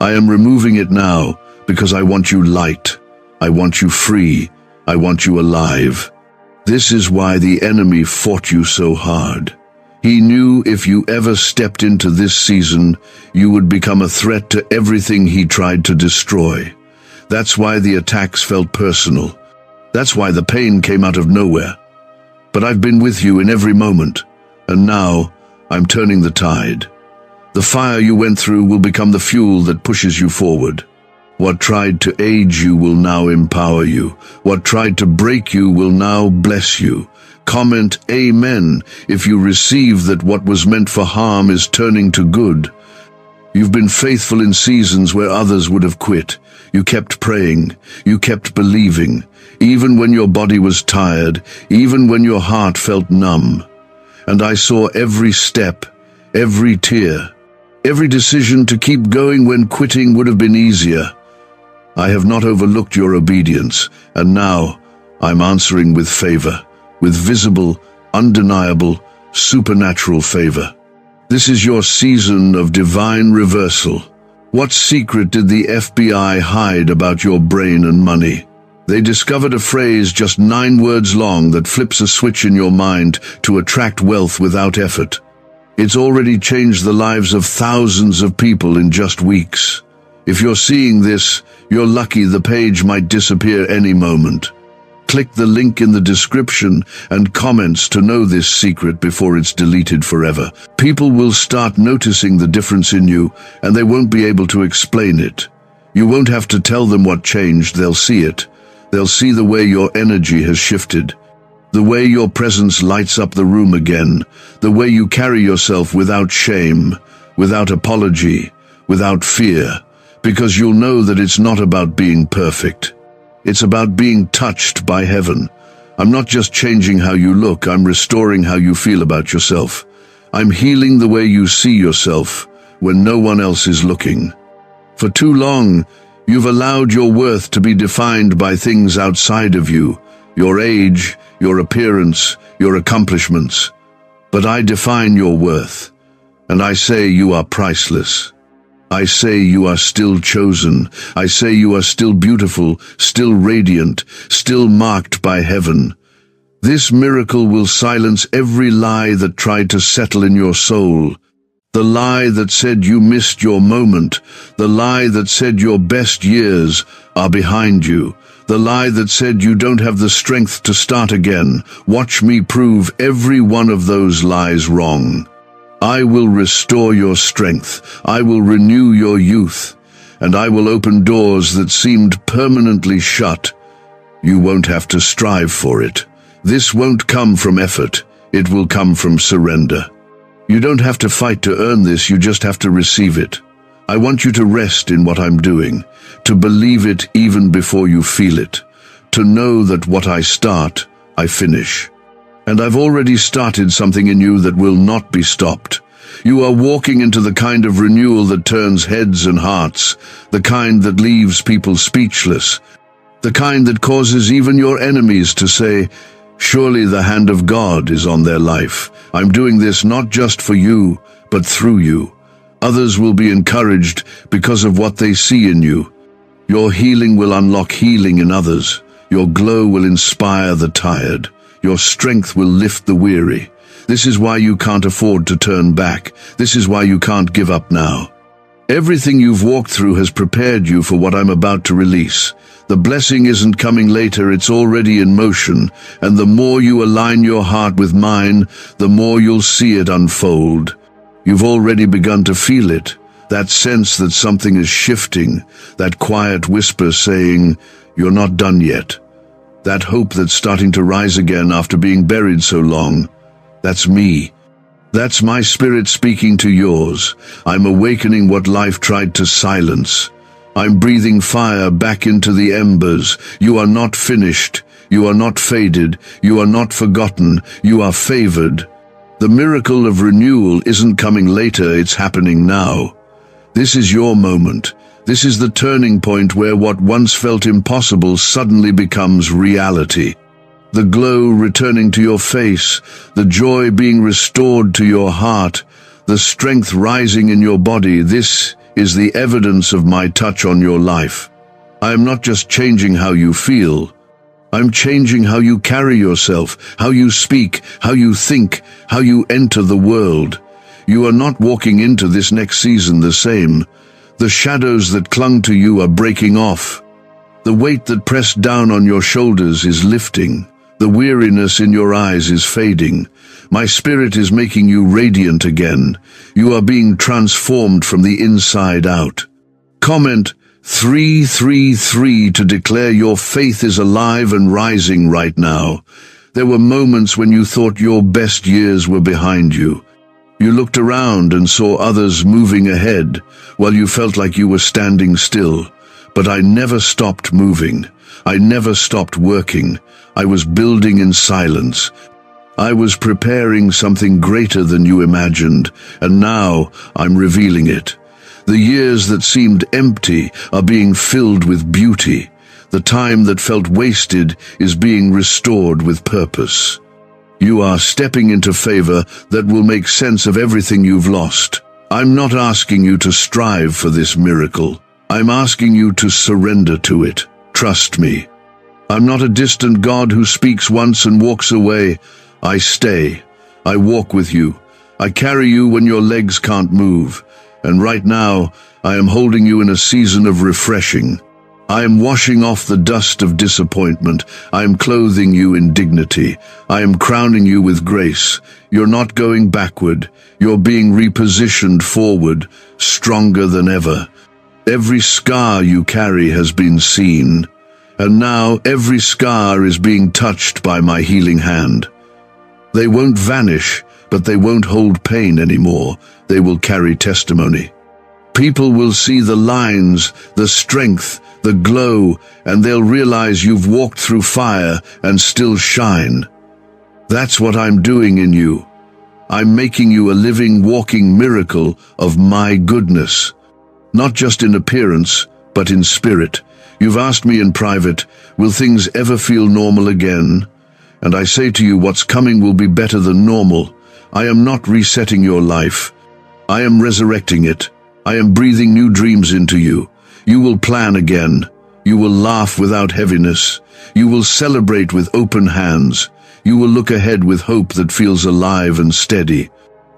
[SPEAKER 1] I am removing it now because I want you light. I want you free. I want you alive. This is why the enemy fought you so hard. He knew if you ever stepped into this season, you would become a threat to everything he tried to destroy. That's why the attacks felt personal. That's why the pain came out of nowhere. But I've been with you in every moment, and now I'm turning the tide. The fire you went through will become the fuel that pushes you forward. What tried to age you will now empower you. What tried to break you will now bless you. Comment Amen if you receive that what was meant for harm is turning to good. You've been faithful in seasons where others would have quit. You kept praying. You kept believing. Even when your body was tired, even when your heart felt numb. And I saw every step, every tear, every decision to keep going when quitting would have been easier. I have not overlooked your obedience, and now I'm answering with favor, with visible, undeniable, supernatural favor. This is your season of divine reversal. What secret did the FBI hide about your brain and money? They discovered a phrase just 9 words long that flips a switch in your mind to attract wealth without effort. It's already changed the lives of thousands of people in just weeks. If you're seeing this, you're lucky. The page might disappear any moment. Click the link in the description and comments to know this secret before it's deleted forever. People will start noticing the difference in you, and they won't be able to explain it. You won't have to tell them what changed, they'll see it. They'll see the way your energy has shifted, the way your presence lights up the room again, the way you carry yourself without shame, without apology, without fear, because you'll know that it's not about being perfect. It's about being touched by heaven. I'm not just changing how you look, I'm restoring how you feel about yourself. I'm healing the way you see yourself when no one else is looking. For too long, you've allowed your worth to be defined by things outside of you, your age, your appearance, your accomplishments. But I define your worth, and I say you are priceless. I say you are still chosen. I say you are still beautiful, still radiant, still marked by heaven. This miracle will silence every lie that tried to settle in your soul. The lie that said you missed your moment. The lie that said your best years are behind you. The lie that said you don't have the strength to start again. Watch me prove every one of those lies wrong. I will restore your strength, I will renew your youth, and I will open doors that seemed permanently shut. You won't have to strive for it. This won't come from effort, it will come from surrender. You don't have to fight to earn this, you just have to receive it. I want you to rest in what I'm doing, to believe it even before you feel it, to know that what I start, I finish. And I've already started something in you that will not be stopped. You are walking into the kind of renewal that turns heads and hearts, the kind that leaves people speechless, the kind that causes even your enemies to say, "Surely the hand of God is on their life. I'm doing this not just for you, but through you." Others will be encouraged because of what they see in you. Your healing will unlock healing in others. Your glow will inspire the tired. Your strength will lift the weary. This is why you can't afford to turn back. This is why you can't give up now. Everything you've walked through has prepared you for what I'm about to release. The blessing isn't coming later, it's already in motion, and the more you align your heart with mine, the more you'll see it unfold. You've already begun to feel it, that sense that something is shifting, that quiet whisper saying, "You're not done yet." That hope that's starting to rise again after being buried so long. That's me. That's my spirit speaking to yours. I'm awakening what life tried to silence. I'm breathing fire back into the embers. You are not finished. You are not faded. You are not forgotten. You are favored. The miracle of renewal isn't coming later, it's happening now. This is your moment. This is the turning point where what once felt impossible suddenly becomes reality. The glow returning to your face, the joy being restored to your heart, the strength rising in your body, this is the evidence of my touch on your life. I am not just changing how you feel, I'm changing how you carry yourself, how you speak, how you think, how you enter the world. You are not walking into this next season the same. The shadows that clung to you are breaking off. The weight that pressed down on your shoulders is lifting. The weariness in your eyes is fading. My spirit is making you radiant again. You are being transformed from the inside out. Comment 333 to declare your faith is alive and rising right now. There were moments when you thought your best years were behind you. You looked around and saw others moving ahead, while you felt like you were standing still. But I never stopped moving. I never stopped working. I was building in silence. I was preparing something greater than you imagined, and now I'm revealing it. The years that seemed empty are being filled with beauty. The time that felt wasted is being restored with purpose. You are stepping into favor that will make sense of everything you've lost. I'm not asking you to strive for this miracle. I'm asking you to surrender to it. Trust me. I'm not a distant God who speaks once and walks away. I stay. I walk with you. I carry you when your legs can't move. And right now, I am holding you in a season of refreshing. I am washing off the dust of disappointment. I am clothing you in dignity. I am crowning you with grace. You're not going backward. You're being repositioned forward, stronger than ever. Every scar you carry has been seen. And now every scar is being touched by my healing hand. They won't vanish, but they won't hold pain anymore. They will carry testimony. People will see the lines, the strength, the glow, and they'll realize you've walked through fire and still shine. That's what I'm doing in you. I'm making you a living, walking miracle of my goodness. Not just in appearance, but in spirit. You've asked me in private, will things ever feel normal again? And I say to you, what's coming will be better than normal. I am not resetting your life. I am resurrecting it. I am breathing new dreams into you. You will plan again. You will laugh without heaviness. You will celebrate with open hands. You will look ahead with hope that feels alive and steady.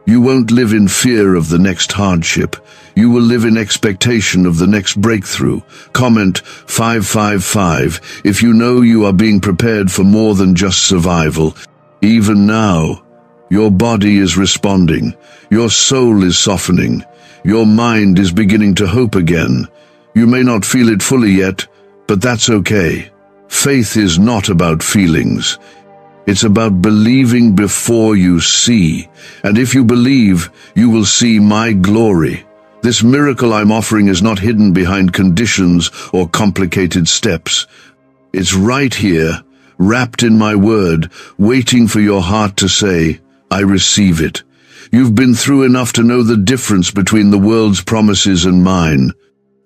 [SPEAKER 1] You won't live in fear of the next hardship. You will live in expectation of the next breakthrough. Comment 555 if you know you are being prepared for more than just survival. Even now, your body is responding. Your soul is softening. Your mind is beginning to hope again. You may not feel it fully yet, but that's okay. Faith is not about feelings. It's about believing before you see. And if you believe, you will see my glory. This miracle I'm offering is not hidden behind conditions or complicated steps. It's right here, wrapped in my word, waiting for your heart to say, I receive it. You've been through enough to know the difference between the world's promises and mine.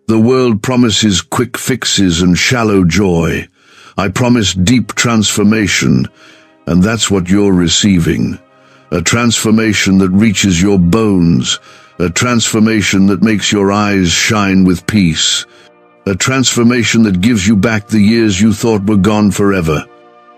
[SPEAKER 1] The world promises quick fixes and shallow joy. I promise deep transformation, and that's what you're receiving. A transformation that reaches your bones, a transformation that makes your eyes shine with peace, a transformation that gives you back the years you thought were gone forever.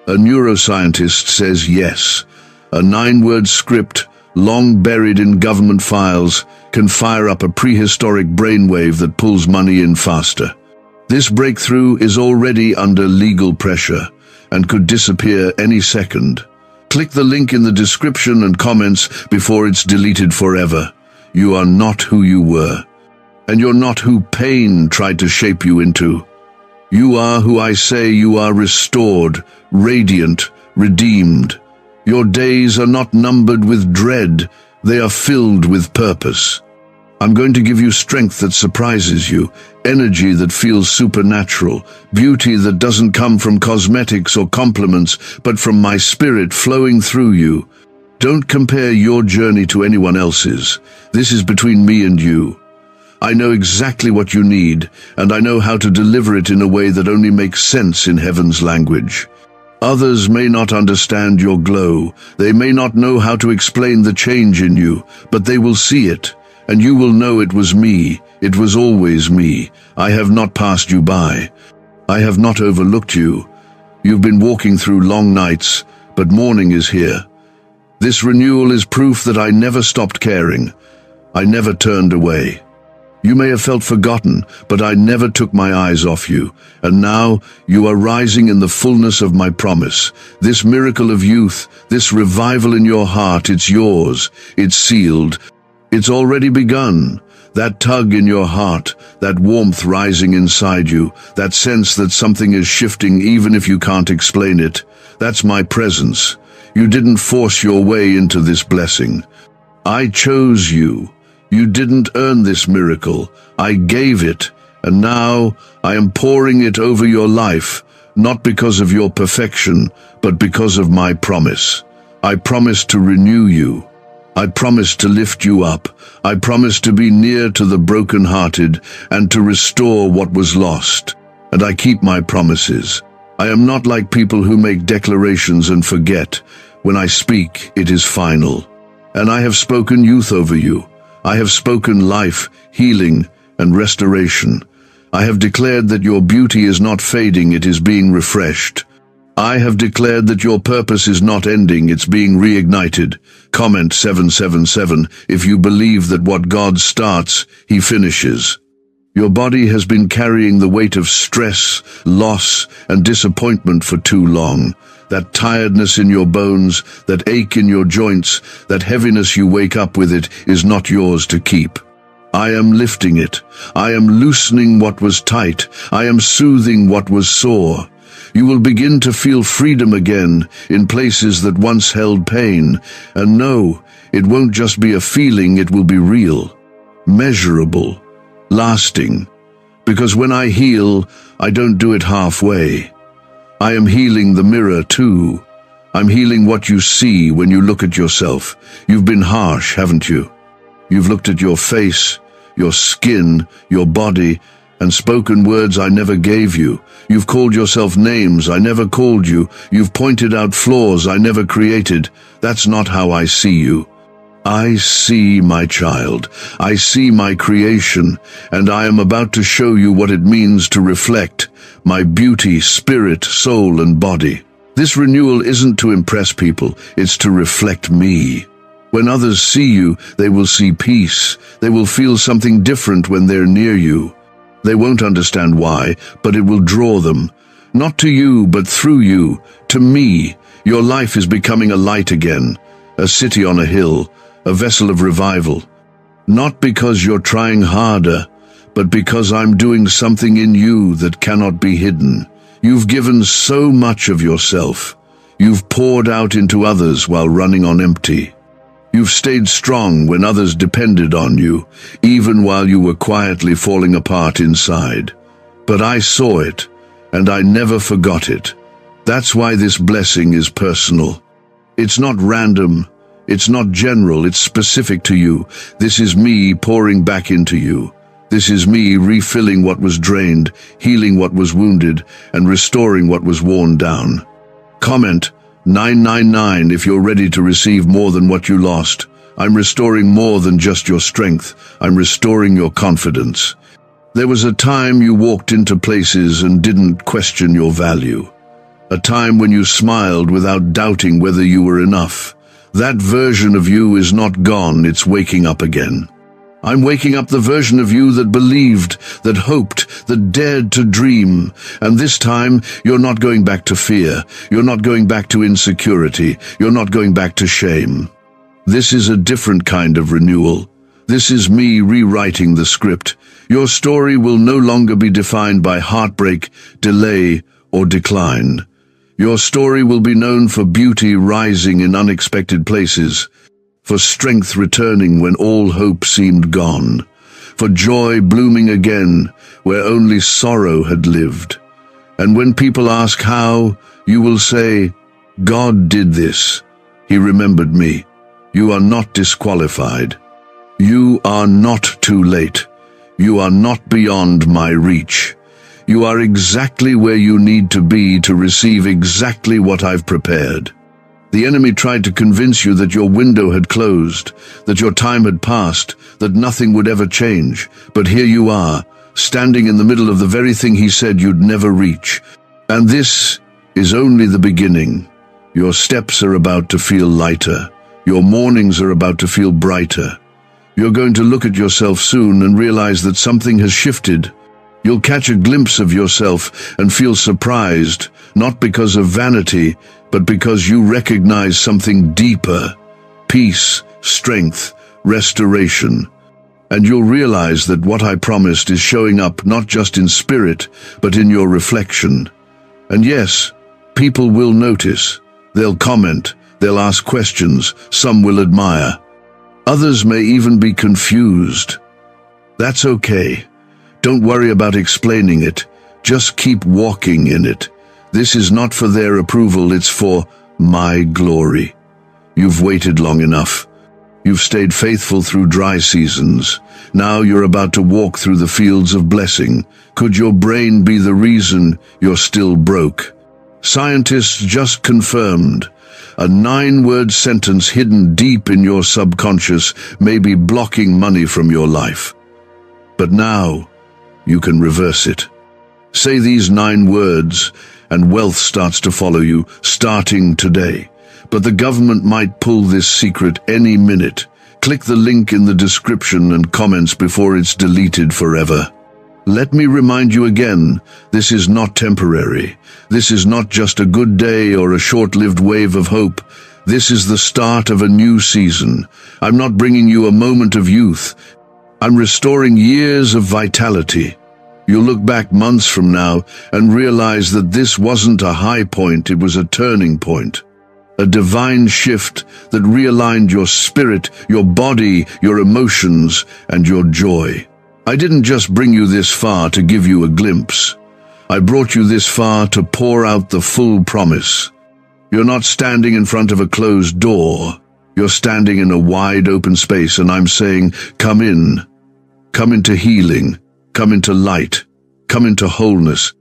[SPEAKER 1] A neuroscientist says yes. A 9-word script, long buried in government files, can fire up a prehistoric brainwave that pulls money in faster. This breakthrough is already under legal pressure and could disappear any second. Click the link in the description and comments before it's deleted forever. You are not who you were, and you're not who pain tried to shape you into. You are who I say you are: restored, radiant, redeemed. Your days are not numbered with dread, they are filled with purpose. I'm going to give you strength that surprises you, energy that feels supernatural, beauty that doesn't come from cosmetics or compliments, but from my spirit flowing through you. Don't compare your journey to anyone else's. This is between me and you. I know exactly what you need, and I know how to deliver it in a way that only makes sense in heaven's language. Others may not understand your glow, they may not know how to explain the change in you, but they will see it, and you will know it was me, it was always me. I have not passed you by. I have not overlooked you. You've been walking through long nights, but morning is here. This renewal is proof that I never stopped caring. I never turned away. You may have felt forgotten, but I never took my eyes off you, and now you are rising in the fullness of my promise. This miracle of youth, this revival in your heart, it's yours, it's sealed, it's already begun. That tug in your heart, that warmth rising inside you, that sense that something is shifting even if you can't explain it, that's my presence. You didn't force your way into this blessing. I chose you. You didn't earn this miracle. I gave it, and now I am pouring it over your life, not because of your perfection, but because of my promise. I promise to renew you. I promise to lift you up. I promise to be near to the brokenhearted and to restore what was lost. And I keep my promises. I am not like people who make declarations and forget. When I speak, it is final. And I have spoken youth over you. I have spoken life, healing, and restoration. I have declared that your beauty is not fading, it is being refreshed. I have declared that your purpose is not ending, it's being reignited. Comment 777 if you believe that what God starts, He finishes. Your body has been carrying the weight of stress, loss, and disappointment for too long. That tiredness in your bones, that ache in your joints, that heaviness you wake up with, it is not yours to keep. I am lifting it. I am loosening what was tight. I am soothing what was sore. You will begin to feel freedom again in places that once held pain. And no, it won't just be a feeling, it will be real, measurable, lasting. Because when I heal, I don't do it halfway. I am healing the mirror too. I'm healing what you see when you look at yourself. You've been harsh, haven't you? You've looked at your face, your skin, your body, and spoken words I never gave you. You've called yourself names I never called you. You've pointed out flaws I never created. That's not how I see you. I see my child. I see my creation, and I am about to show you what it means to reflect my beauty, spirit, soul, and body. This renewal isn't to impress people, it's to reflect me. When others see you, they will see peace. They will feel something different when they're near you. They won't understand why, but it will draw them. Not to you, but through you, to me. Your life is becoming a light again, a city on a hill, a vessel of revival. Not because you're trying harder, but because I'm doing something in you that cannot be hidden. You've given so much of yourself. You've poured out into others while running on empty. You've stayed strong when others depended on you, even while you were quietly falling apart inside. But I saw it, and I never forgot it. That's why this blessing is personal. It's not random, It's not general, it's specific to you. This is me pouring back into you. This is me refilling what was drained, healing what was wounded, and restoring what was worn down. Comment 999 if you're ready to receive more than what you lost. I'm restoring more than just your strength. I'm restoring your confidence. There was a time you walked into places and didn't question your value. A time when you smiled without doubting whether you were enough. That version of you is not gone, it's waking up again. I'm waking up the version of you that believed, that hoped, that dared to dream. And this time, you're not going back to fear. You're not going back to insecurity. You're not going back to shame. This is a different kind of renewal. This is me rewriting the script. Your story will no longer be defined by heartbreak, delay, or decline. Your story will be known for beauty rising in unexpected places, for strength returning when all hope seemed gone, for joy blooming again where only sorrow had lived. And when people ask how, you will say, God did this. He remembered me. You are not disqualified. You are not too late. You are not beyond my reach. You are exactly where you need to be to receive exactly what I've prepared. The enemy tried to convince you that your window had closed, that your time had passed, that nothing would ever change. But here you are, standing in the middle of the very thing he said you'd never reach. And this is only the beginning. Your steps are about to feel lighter. Your mornings are about to feel brighter. You're going to look at yourself soon and realize that something has shifted. You'll catch a glimpse of yourself and feel surprised, not because of vanity, but because you recognize something deeper: peace, strength, restoration. And you'll realize that what I promised is showing up not just in spirit, but in your reflection. And yes, people will notice. They'll comment. They'll ask questions. Some will admire. Others may even be confused. That's okay. Don't worry about explaining it. Just keep walking in it. This is not for their approval, it's for my glory. You've waited long enough. You've stayed faithful through dry seasons. Now you're about to walk through the fields of blessing. Could your brain be the reason you're still broke? Scientists just confirmed. A 9-word sentence hidden deep in your subconscious may be blocking money from your life. But now, you can reverse it. Say these 9 words, and wealth starts to follow you, starting today. But the government might pull this secret any minute. Click the link in the description and comments before it's deleted forever. Let me remind you again, this is not temporary. This is not just a good day or a short-lived wave of hope. This is the start of a new season. I'm not bringing you a moment of youth. I'm restoring years of vitality. You'll look back months from now and realize that this wasn't a high point, it was a turning point. A divine shift that realigned your spirit, your body, your emotions, and your joy. I didn't just bring you this far to give you a glimpse. I brought you this far to pour out the full promise. You're not standing in front of a closed door. You're standing in a wide open space, and I'm saying, come in. Come into healing. Come into light. Come into wholeness.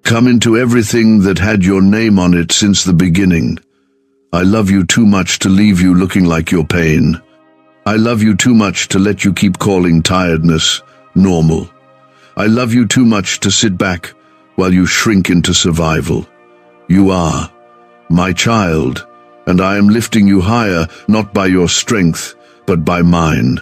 [SPEAKER 1] Come into everything that had your name on it since the beginning. I love you too much to leave you looking like your pain. I love you too much to let you keep calling tiredness normal. I love you too much to sit back while you shrink into survival. You are my child, and I am lifting you higher, not by your strength, but by mine.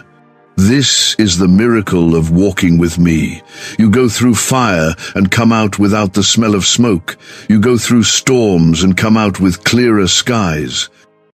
[SPEAKER 1] This is the miracle of walking with me. You go through fire and come out without the smell of smoke. You go through storms and come out with clearer skies.